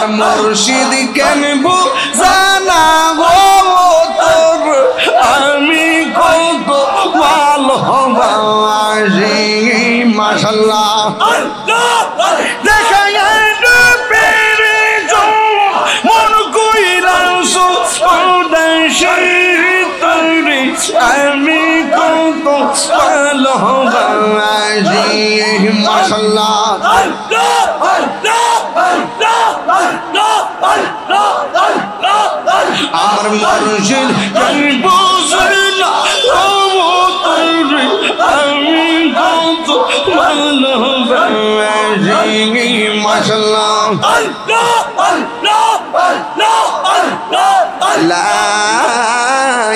আমার মুর্শিদ কেন বুঝানা গো তোর আমি কত ভালোবাসি মাশাআল্লাহ দেখা মন কইরাছো আমি কত ভালোবাসি মাশাআল্লাহ আমার মুর্শিদ কেন বুঝানা আমি কত ভালোবাসি মাশাআল্লাহ লা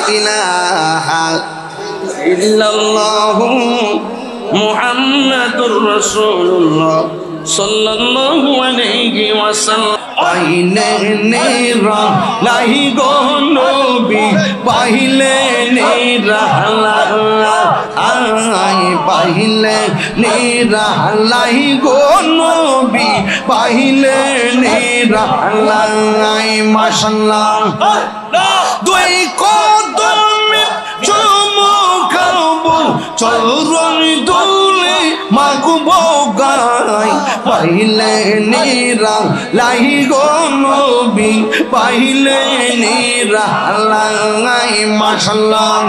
ইলাহা ইল্লাল্লাহু মুহাম্মাদুর রাসূলুল্লাহ সাল্লাল্লাহু আলাইহি ওয়াসাল্লাম পাইলে নেরা লাহি গো নবী পাইলে নেরা আই পাইলে নেরা লাহি গো নবী পাইলে নেরা আই মাশাআল্লাহ দুই কদমে চুমুকাবো চরণ দুলে মাগবো গায় পাইলে নেরা লাহি গো নবী পাইলে নেরা লাই মাশাআল্লাহ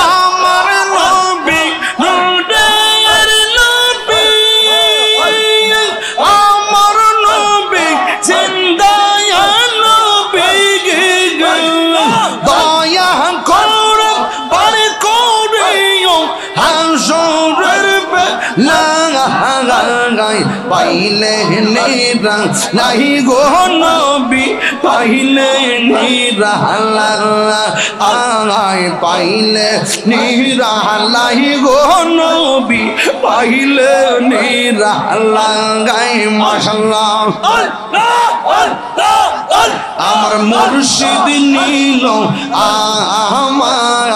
আমার নবী নুরের নবী আমার নবী জিন্দায়া নবী দয়া করো পার করিও হাসরের বেলা পাইলে নেরা লাহি গো নবী পাইলে নেরা আই পাইলে নেরা লাহি গো নবী পাইলে নেরা লাগাই মাশাআল্লাহ আমার মুর্শিদ নীল আমার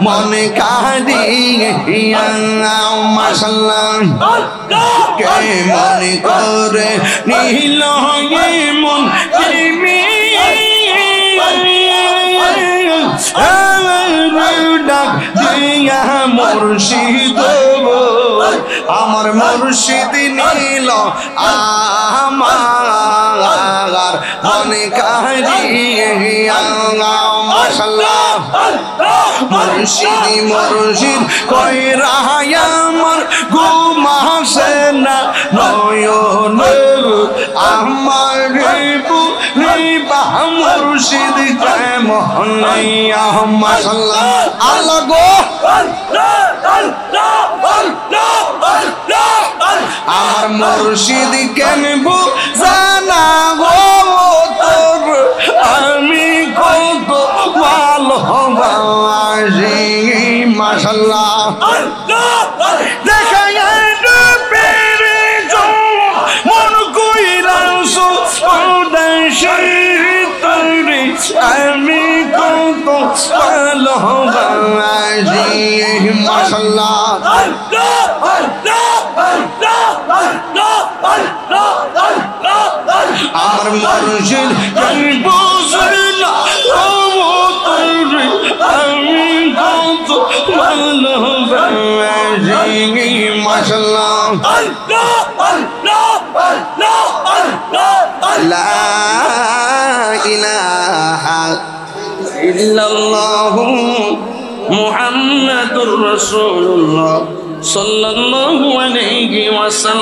মনে কাঁদিয়া মাশাআল্লাহ কে মনে করে নীল মন ডাক দিয়া মুর্শিদ আমার মুর্শিদ নীল আমার মনে কাঁদিয়া মাশাআল্লাহ মুর্শিদ মুর্শিদ কইরা আমার ঘুম আসে না নয়ন আমার রিবা মুর্শিদ কেমন মাশাআল্লাহ আল্লাহ গো আমার মুর্শিদ কেন বুঝানা গো তোর আমি কত ভালোবাসি মাশাআল্লাহ দেখা মন কইরাছো আমি কত ভালোবাসি মাশাআল্লাহ আমার মুর্শিদ কেন বুঝানা আমি কত ভালোবাসি মাশাআল্লাহ লা ইলাহা ইল্লাল্লাহু মুহাম্মাদুর রাসূলুল্লাহ সাল্লাল্লাহু আলাইহি ওয়াসাল্লাম